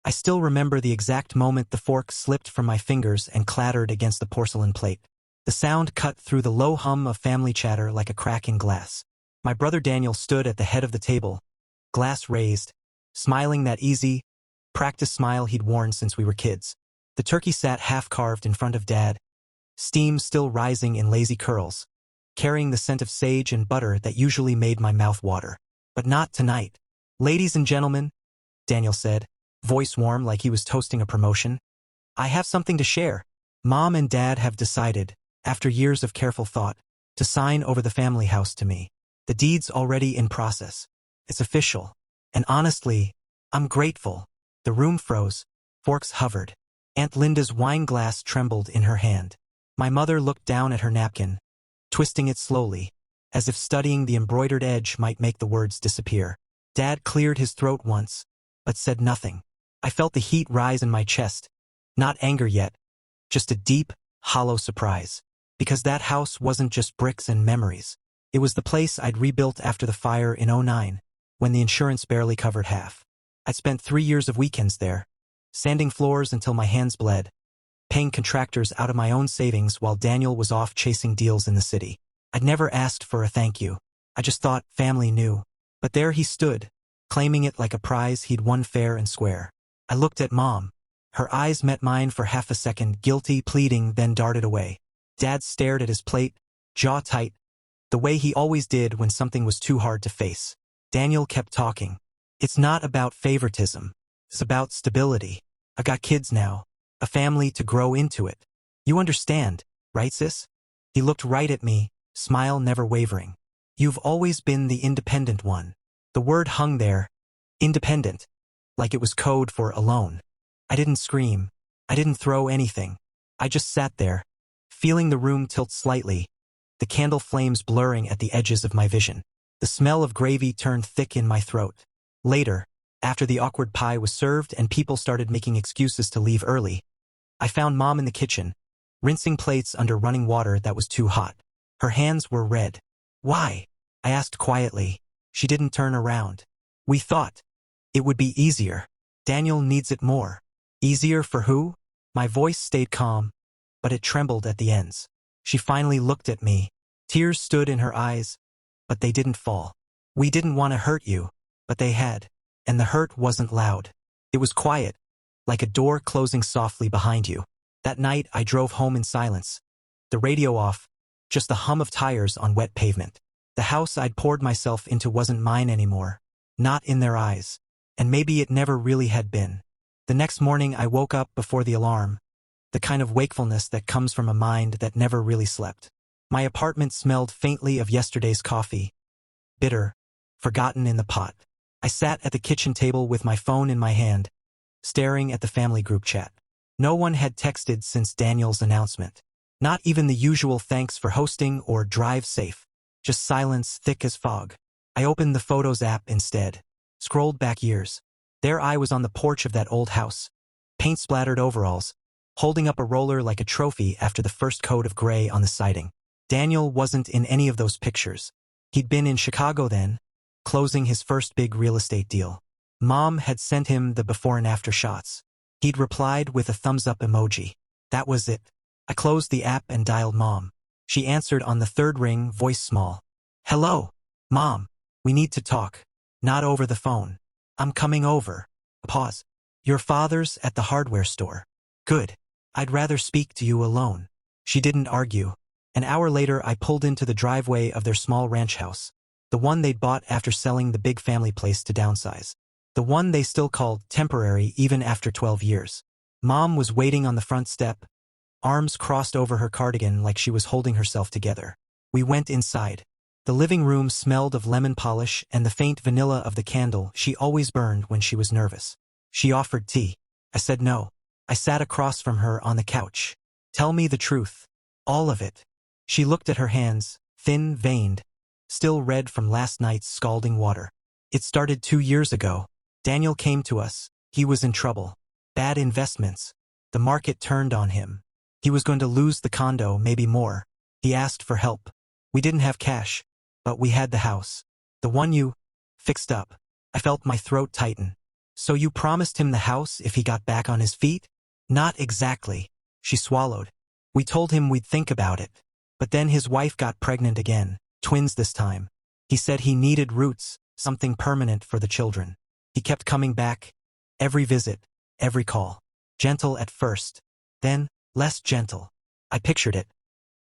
I still remember the exact moment the fork slipped from my fingers and clattered against the porcelain plate. The sound cut through the low hum of family chatter like a crack in glass. My brother Daniel stood at the head of the table, glass raised, smiling that easy, practiced smile he'd worn since we were kids. The turkey sat half-carved in front of Dad, steam still rising in lazy curls, carrying the scent of sage and butter that usually made my mouth water. But not tonight. "Ladies and gentlemen," Daniel said, voice warm like he was toasting a promotion, "I have something to share. Mom and Dad have decided, after years of careful thought, to sign over the family house to me. The deed's already in process. It's official. And honestly, I'm grateful." The room froze. Forks hovered. Aunt Linda's wine glass trembled in her hand. My mother looked down at her napkin, twisting it slowly, as if studying the embroidered edge might make the words disappear. Dad cleared his throat once, but said nothing. I felt the heat rise in my chest. Not anger yet, just a deep, hollow surprise. Because that house wasn't just bricks and memories. It was the place I'd rebuilt after the fire in '09, when the insurance barely covered half. I'd spent 3 years of weekends there, sanding floors until my hands bled, paying contractors out of my own savings while Daniel was off chasing deals in the city. I'd never asked for a thank you. I just thought family knew. But there he stood, claiming it like a prize he'd won fair and square. I looked at Mom. Her eyes met mine for half a second, guilty, pleading, then darted away. Dad stared at his plate, jaw tight, the way he always did when something was too hard to face. Daniel kept talking. "It's not about favoritism. It's about stability. I got kids now, a family to grow into it. You understand, right, sis?" He looked right at me, smile never wavering. "You've always been the independent one." The word hung there, independent, like it was code for alone. I didn't scream. I didn't throw anything. I just sat there, feeling the room tilt slightly, the candle flames blurring at the edges of my vision. The smell of gravy turned thick in my throat. Later, after the awkward pie was served and people started making excuses to leave early, I found Mom in the kitchen, rinsing plates under running water that was too hot. Her hands were red. "Why?" I asked quietly. She didn't turn around. "We thought it would be easier. Daniel needs it more." "Easier for who?" My voice stayed calm, but it trembled at the ends. She finally looked at me. Tears stood in her eyes, but they didn't fall. "We didn't want to hurt you, but they had. And the hurt wasn't loud. It was quiet, like a door closing softly behind you." That night I drove home in silence, the radio off, just the hum of tires on wet pavement. The house I'd poured myself into wasn't mine anymore, not in their eyes, and maybe it never really had been. The next morning I woke up before the alarm, the kind of wakefulness that comes from a mind that never really slept. My apartment smelled faintly of yesterday's coffee, bitter, forgotten in the pot. I sat at the kitchen table with my phone in my hand, staring at the family group chat. No one had texted since Daniel's announcement. Not even the usual thanks for hosting or drive safe. Just silence thick as fog. I opened the Photos app instead, scrolled back years. There I was on the porch of that old house, paint-splattered overalls, holding up a roller like a trophy after the first coat of gray on the siding. Daniel wasn't in any of those pictures. He'd been in Chicago then, closing his first big real estate deal. Mom had sent him the before and after shots. He'd replied with a thumbs-up emoji. That was it. I closed the app and dialed Mom. She answered on the third ring, voice small. "Hello, Mom. We need to talk. Not over the phone. I'm coming over." A pause. "Your father's at the hardware store." "Good. I'd rather speak to you alone." She didn't argue. An hour later I pulled into the driveway of their small ranch house, the one they'd bought after selling the big family place to downsize. The one they still called temporary even after 12 years. Mom was waiting on the front step, arms crossed over her cardigan like she was holding herself together. We went inside. The living room smelled of lemon polish and the faint vanilla of the candle she always burned when she was nervous. She offered tea. I said no. I sat across from her on the couch. "Tell me the truth. All of it." She looked at her hands, thin, veined, still red from last night's scalding water. "It started 2 years ago. Daniel came to us. He was in trouble. Bad investments. The market turned on him. He was going to lose the condo, maybe more. He asked for help. We didn't have cash, but we had the house. The one you fixed up." I felt my throat tighten. So you promised him the house if he got back on his feet? Not exactly. She swallowed. We told him we'd think about it. But then his wife got pregnant again, twins this time. He said he needed roots, something permanent for the children. He kept coming back. Every visit, every call. Gentle at first. Then, less gentle. I pictured it.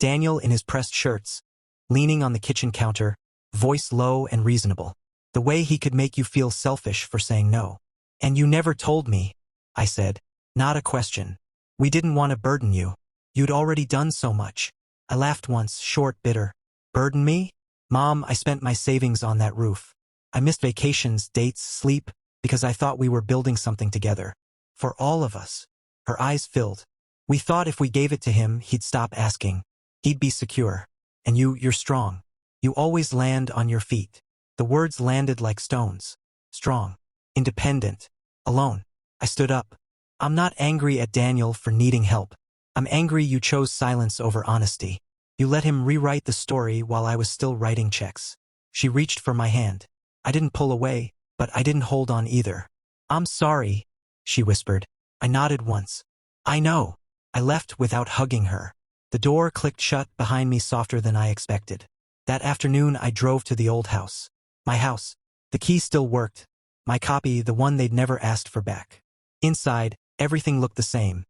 Daniel in his pressed shirts, leaning on the kitchen counter, voice low and reasonable. The way he could make you feel selfish for saying no. And you never told me, I said. Not a question. We didn't want to burden you. You'd already done so much. I laughed once, short, bitter. Burden me? Mom, I spent my savings on that roof. I missed vacations, dates, sleep, because I thought we were building something together. For all of us. Her eyes filled. We thought if we gave it to him, he'd stop asking. He'd be secure. And you're strong. You always land on your feet. The words landed like stones. Strong. Independent. Alone. I stood up. I'm not angry at Daniel for needing help. I'm angry you chose silence over honesty. You let him rewrite the story while I was still writing checks. She reached for my hand. I didn't pull away, but I didn't hold on either. I'm sorry, she whispered. I nodded once. I know. I left without hugging her. The door clicked shut behind me softer than I expected. That afternoon I drove to the old house. My house. The key still worked. My copy, the one they'd never asked for back. Inside, everything looked the same.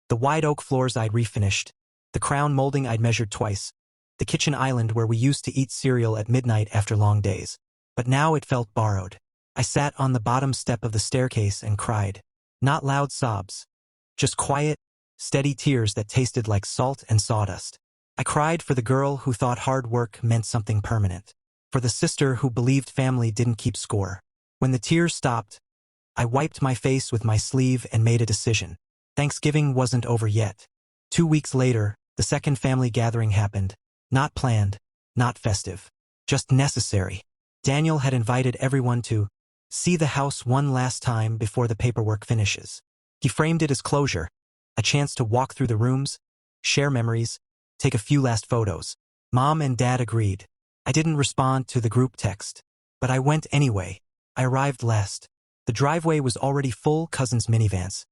The wide oak floors I'd refinished. The crown molding I'd measured twice. The kitchen island where we used to eat cereal at midnight after long days. But now it felt borrowed. I sat on the bottom step of the staircase and cried. Not loud sobs. Just quiet, steady tears that tasted like salt and sawdust. I cried for the girl who thought hard work meant something permanent. For the sister who believed family didn't keep score. When the tears stopped, I wiped my face with my sleeve and made a decision. Thanksgiving wasn't over yet. 2 weeks later, the second family gathering happened. Not planned, not festive. Just necessary. Daniel had invited everyone to see the house one last time before the paperwork finishes. He framed it as closure, a chance to walk through the rooms, share memories, take a few last photos. Mom and Dad agreed. I didn't respond to the group text, but I went anyway. I arrived last. The driveway was already full, cousins' minivans,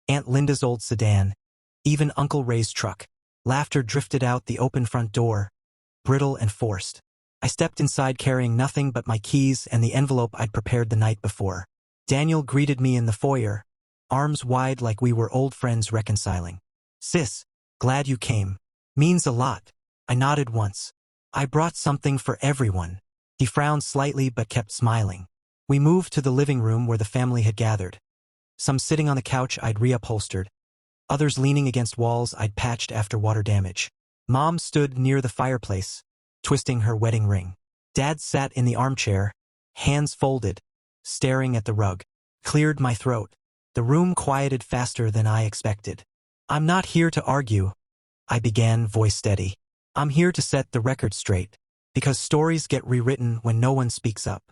Aunt Linda's old sedan, even Uncle Ray's truck. Laughter drifted out the open front door, brittle and forced. I stepped inside carrying nothing but my keys and the envelope I'd prepared the night before. Daniel greeted me in the foyer, arms wide like we were old friends reconciling. Sis, glad you came. Means a lot. I nodded once. I brought something for everyone. He frowned slightly but kept smiling. We moved to the living room where the family had gathered. Some sitting on the couch I'd reupholstered, others leaning against walls I'd patched after water damage. Mom stood near the fireplace, twisting her wedding ring. Dad sat in the armchair, hands folded, staring at the rug. Cleared my throat. The room quieted faster than I expected. I'm not here to argue, I began, voice steady. I'm here to set the record straight, because stories get rewritten when no one speaks up.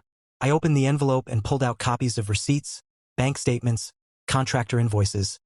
I opened the envelope and pulled out copies of receipts, bank statements, contractor invoices,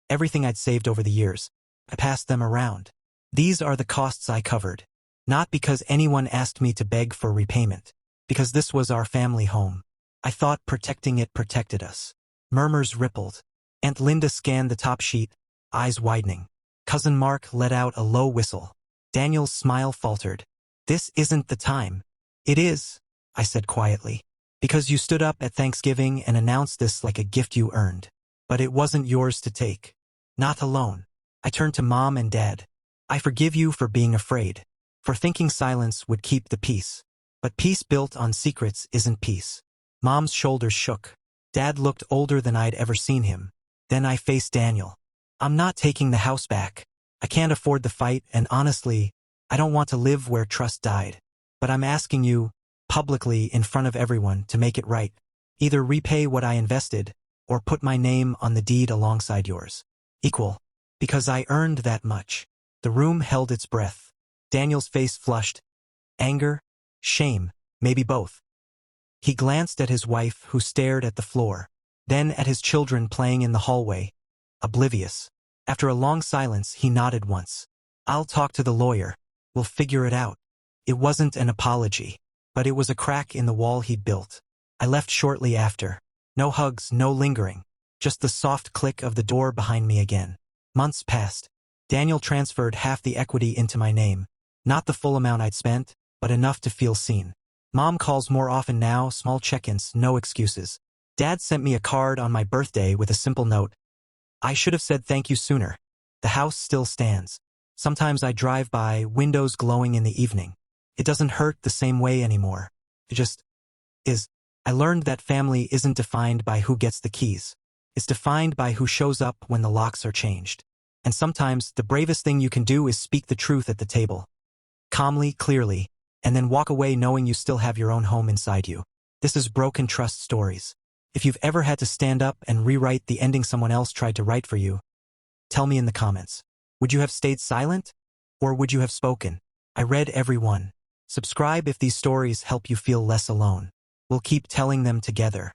everything I'd saved over the years. I passed them around. These are the costs I covered. Not because anyone asked me to beg for repayment. Because this was our family home. I thought protecting it protected us. Murmurs rippled. Aunt Linda scanned the top sheet, eyes widening. Cousin Mark let out a low whistle. Daniel's smile faltered. This isn't the time. It is, I said quietly. Because you stood up at Thanksgiving and announced this like a gift you earned. But it wasn't yours to take. Not alone. I turned to Mom and Dad. I forgive you for being afraid. For thinking silence would keep the peace. But peace built on secrets isn't peace. Mom's shoulders shook. Dad looked older than I'd ever seen him. Then I faced Daniel. I'm not taking the house back. I can't afford the fight, and honestly, I don't want to live where trust died. But I'm asking you, publicly in front of everyone, to make it right. Either repay what I invested, or put my name on the deed alongside yours. Equal. Because I earned that much. The room held its breath. Daniel's face flushed. Anger? Shame? Maybe both. He glanced at his wife, who stared at the floor. Then at his children playing in the hallway. Oblivious. After a long silence, he nodded once. I'll talk to the lawyer. We'll figure it out. It wasn't an apology, but it was a crack in the wall he'd built. I left shortly after. No hugs, no lingering. Just the soft click of the door behind me again. Months passed. Daniel transferred half the equity into my name. Not the full amount I'd spent, but enough to feel seen. Mom calls more often now, small check-ins, no excuses. Dad sent me a card on my birthday with a simple note. I should have said thank you sooner. The house still stands. Sometimes I drive by, windows glowing in the evening. It doesn't hurt the same way anymore. It just is. I learned that family isn't defined by who gets the keys. It's defined by who shows up when the locks are changed. And sometimes the bravest thing you can do is speak the truth at the table. Calmly, clearly, and then walk away knowing you still have your own home inside you. This is Broken Trust Stories. If you've ever had to stand up and rewrite the ending someone else tried to write for you, tell me in the comments. Would you have stayed silent? Or would you have spoken? I read every one. Subscribe if these stories help you feel less alone. We'll keep telling them together.